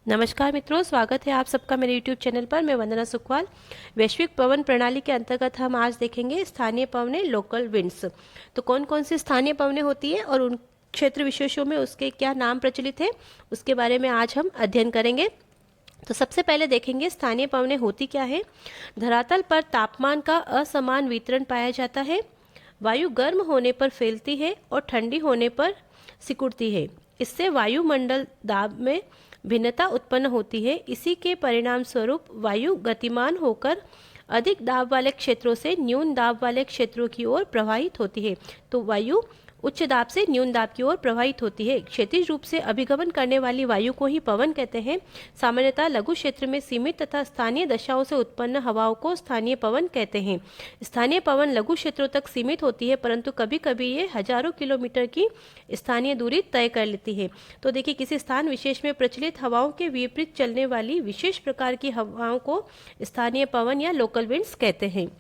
नमस्कार मित्रों, स्वागत है आप सबका मेरे YouTube चैनल पर। मैं वंदना सुखवाल। वैश्विक पवन प्रणाली के अंतर्गत हम आज देखेंगे स्थानीय पवनें, लोकल विंड्स। तो कौन कौन सी स्थानीय पवनें होती हैं और उन क्षेत्र विशेषों में उसके क्या नाम प्रचलित है, उसके बारे में आज हम अध्ययन करेंगे। तो सबसे पहले देखेंगे स्थानीय पवनें होती क्या है। धरातल पर तापमान का असमान वितरण पाया जाता है। वायु गर्म होने पर फैलती है और ठंडी होने पर सिकुड़ती है। इससे वायुमंडल दाब में भिन्नता उत्पन्न होती है। इसी के परिणाम स्वरूप वायु गतिमान होकर अधिक दाब वाले क्षेत्रों से न्यून दाब वाले क्षेत्रों की ओर प्रवाहित होती है। तो वायु उच्च दाब से न्यून दाब की ओर प्रवाहित होती है। क्षैतिज रूप से अभिगमन करने वाली वायु को ही पवन कहते हैं। सामान्यतः लघु क्षेत्र में सीमित तथा स्थानीय दशाओं से उत्पन्न हवाओं को स्थानीय पवन कहते हैं। स्थानीय पवन लघु क्षेत्रों तक सीमित होती है, परंतु कभी कभी ये हजारों किलोमीटर की स्थानीय दूरी तय कर लेती है। तो देखिए, किसी स्थान विशेष में प्रचलित हवाओं के विपरीत चलने वाली विशेष प्रकार की हवाओं को स्थानीय पवन या लोकल विंड्स कहते हैं।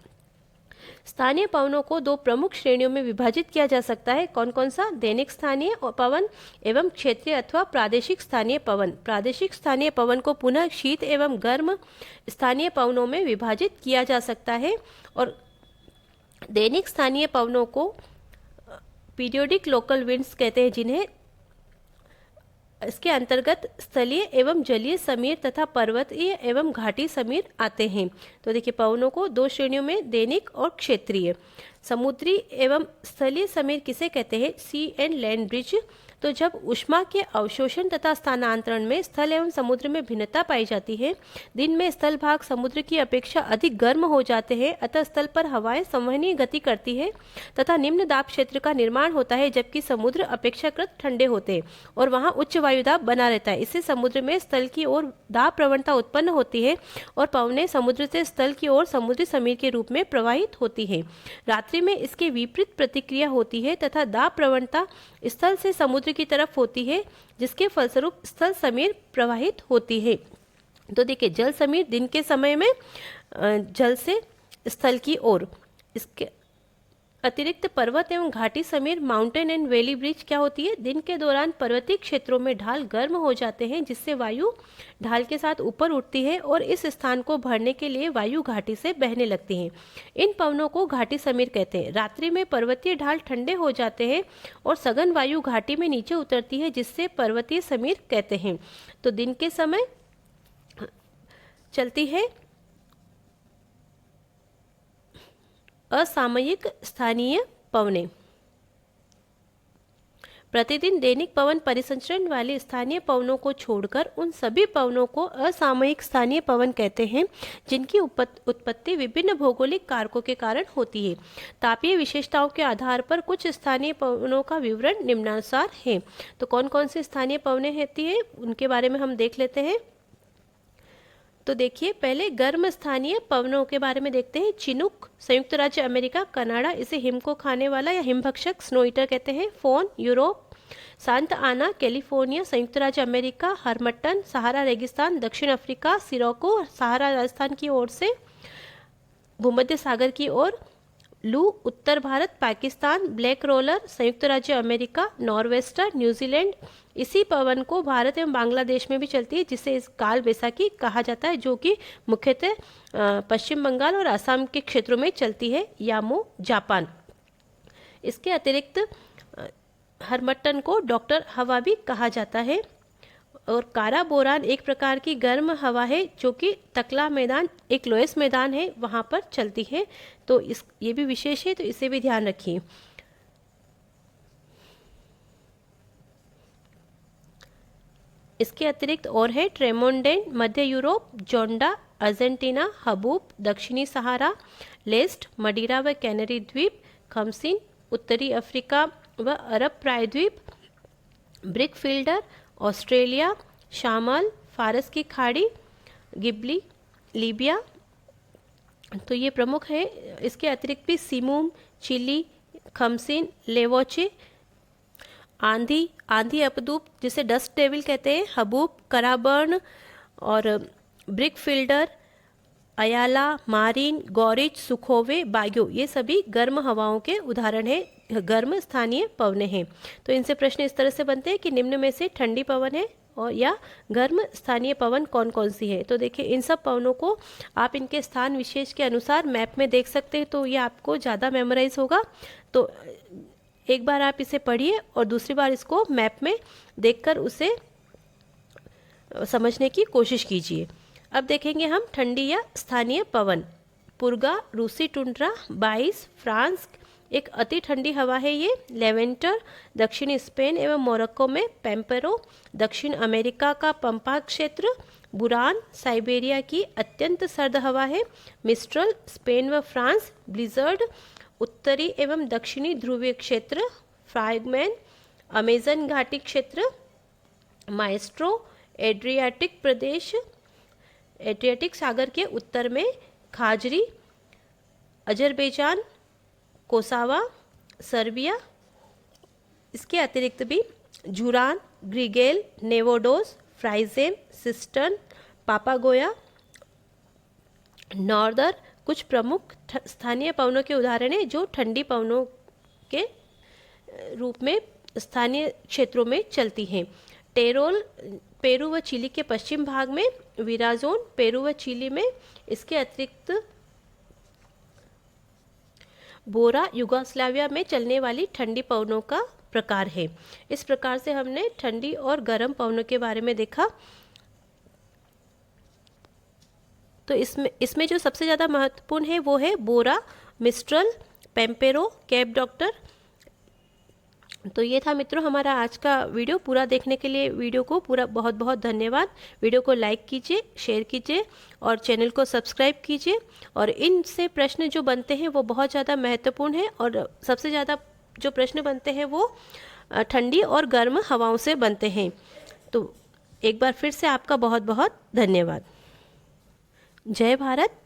स्थानीय पवनों को दो प्रमुख श्रेणियों में विभाजित किया जा सकता है। कौन कौन सा? दैनिक स्थानीय पवन एवं क्षेत्रीय अथवा प्रादेशिक स्थानीय पवन। प्रादेशिक स्थानीय पवन को पुनः शीत एवं गर्म स्थानीय पवनों में विभाजित किया जा सकता है और दैनिक स्थानीय पवनों को पीरियोडिक लोकल विंड्स कहते हैं, जिन्हें इसके अंतर्गत स्थलीय एवं जलीय समीर तथा पर्वतीय एवं घाटी समीर आते हैं। तो देखिए, पवनों को दो श्रेणियों में, दैनिक और क्षेत्रीय। समुद्री एवं स्थलीय समीर किसे कहते हैं? सी एंड लैंड ब्रिज। तो जब ऊष्मा के अवशोषण तथा स्थानांतरण में स्थल एवं समुद्र में भिन्नता पाई जाती है, दिन में स्थल भाग समुद्र की अपेक्षा अधिक गर्म हो जाते हैं, अतः स्थल पर हवाएं संवहनीय गति करती है तथा निम्न दाब क्षेत्र का निर्माण होता है, जबकि समुद्र अपेक्षाकृत ठंडे होते हैं और वहां उच्च वायुदाब बना रहता है। इससे समुद्र में स्थल की ओर दाब प्रवणता उत्पन्न होती है और पवनें समुद्र से स्थल की ओर समुद्री समीर के रूप में प्रवाहित होती है। रात्रि में इसके विपरीत प्रतिक्रिया होती है तथा दाब प्रवणता स्थल से समुद्र की तरफ होती है, जिसके फलस्वरूप स्थल समीर प्रवाहित होती है। तो देखिए, जल समीर दिन के समय में जल से स्थल की ओर, इसके अतिरिक्त पर्वत एवं घाटी Sameer mountain and valley bridge क्या होती है? दिन के दौरान पर्वतीय क्षेत्रों में ढाल गर्म हो जाते हैं, जिससे वायु ढाल के साथ ऊपर उठती है और इस स्थान को भरने के लिए वायु घाटी से बहने लगती है। इन पवनों को घाटी समीर कहते हैं। रात्रि में पर्वतीय ढाल ठंडे हो जाते हैं और सघन वायु घाटी में नीचे उतरती है, जिससे पर्वतीय समीर कहते हैं। तो दिन के समय चलती है असामयिक स्थानीय पवनें। प्रतिदिन दैनिक पवन परिसंचरण वाले स्थानीय पवनों को छोड़कर उन सभी पवनों को असामयिक स्थानीय पवन कहते हैं, जिनकी उत्पत्ति विभिन्न भौगोलिक कारकों के कारण होती है। तापीय विशेषताओं के आधार पर कुछ स्थानीय पवनों का विवरण निम्नानुसार है। तो कौन कौन सी स्थानीय पवनें होती है, उनके बारे में हम देख लेते हैं। तो देखिए, पहले गर्म स्थानीय पवनों के बारे में देखते हैं। चिनूक, संयुक्त राज्य अमेरिका, कनाडा, इसे हिम को खाने वाला या हिमभक्षक स्नो ईटर कहते हैं। Phone, Europe. सांता आना, कैलिफोर्निया, संयुक्त राज्य अमेरिका। हरमट्टन, सहारा रेगिस्तान, दक्षिण अफ्रीका। सिरोको, सहारा राजस्थान की ओर से भूमध्य सागर की ओर। लू, उत्तर भारत, पाकिस्तान। ब्लैक रोलर, संयुक्त राज्य अमेरिका। Nor'wester, New Zealand. इसी पवन को भारत एवं बांग्लादेश में भी चलती है, जिसे इस काल बैसाखी कहा जाता है, जो कि मुख्यतः पश्चिम बंगाल और असम के क्षेत्रों में चलती है। यामो, जापान। इसके अतिरिक्त हरमट्टन को डॉक्टर हवा भी कहा जाता है। और कारा बोरान एक प्रकार की गर्म हवा है, जो कि तकला मैदान, एक लोएस मैदान है, वहाँ पर चलती है। तो ये भी विशेष है, तो इसे भी ध्यान रखिए। इसके अतिरिक्त और है ट्रेमोंडेन, मध्य यूरोप। जोंडा, अर्जेंटीना। हबूब, दक्षिणी सहारा। लेस्ट, मडीरा व कैनरी द्वीप। खमसिन, उत्तरी अफ्रीका व अरब प्रायद्वीप। Brick fielder, Australia. शामल, फारस की खाड़ी। Ghibli, Libya. तो ये प्रमुख है। इसके अतिरिक्त भी सिमुम, चिली, खमसिन, लेवोचे। आंधी, आंधी अपदूप, जिसे डस्ट डेविल कहते हैं। हबूब, कराबर्न और ब्रिक फील्डर, अयाला, मारिन, गौरिच, सुखोवे, बाग्यो, ये सभी गर्म हवाओं के उदाहरण हैं, गर्म स्थानीय पवनें हैं। तो इनसे प्रश्न इस तरह से बनते हैं कि निम्न में से ठंडी पवन है और या गर्म स्थानीय पवन कौन कौन सी है। तो देखिए इन सब पवनों को आप इनके स्थान विशेष के अनुसार मैप में देख सकते हैं, तो ये आपको ज़्यादा मेमोराइज होगा। तो एक बार आप इसे पढ़िए और दूसरी बार इसको मैप में देखकर उसे समझने की कोशिश कीजिए। अब देखेंगे हम ठंडी या स्थानीय पवन। पुर्गा रूसी टुंड्रा 22 फ्रांस एक अति ठंडी हवा है ये। लेवेंटर दक्षिणी स्पेन एवं मोरक्को में। पेम्पेरो दक्षिण अमेरिका का पंपा क्षेत्र। बुरान साइबेरिया की अत्यंत सर्द हवा है। मिस्ट्रल स्पेन व फ्रांस। ब्लिजर्ड उत्तरी एवं दक्षिणी ध्रुवीय क्षेत्र। फ्रैगमैन अमेजन घाटी क्षेत्र। माएस्ट्रो एड्रियाटिक प्रदेश, एड्रियाटिक सागर के उत्तर में। खाजरी अजरबैजान, कोसावा सर्बिया। इसके अतिरिक्त भी जुरान, ग्रिगेल, नेवोडोस, फ्राइजेम, सिस्टर्न, पापागोया, नॉर्दर कुछ प्रमुख स्थानीय पवनों के उदाहरण हैं जो ठंडी पवनों के रूप में स्थानीय क्षेत्रों में चलती हैं। टेरोल पेरू व चिली के पश्चिम भाग में। विराजोन पेरू व चिली में। इसके अतिरिक्त बोरा युगोस्लाविया में चलने वाली ठंडी पवनों का प्रकार है। इस प्रकार से हमने ठंडी और गर्म पवनों के बारे में देखा। तो इसमें जो सबसे ज़्यादा महत्वपूर्ण है वो है बोरा, मिस्ट्रल, पेम्पेरो, केप डॉक्टर। तो ये था मित्रों हमारा आज का वीडियो। पूरा देखने के लिए वीडियो को पूरा बहुत बहुत धन्यवाद। वीडियो को लाइक कीजिए, शेयर कीजिए और चैनल को सब्सक्राइब कीजिए। और इनसे प्रश्न जो बनते हैं वो बहुत ज़्यादा महत्वपूर्ण है और सबसे ज़्यादा जो प्रश्न बनते हैं वो ठंडी और गर्म हवाओं से बनते हैं। तो एक बार फिर से आपका बहुत बहुत धन्यवाद। जय भारत।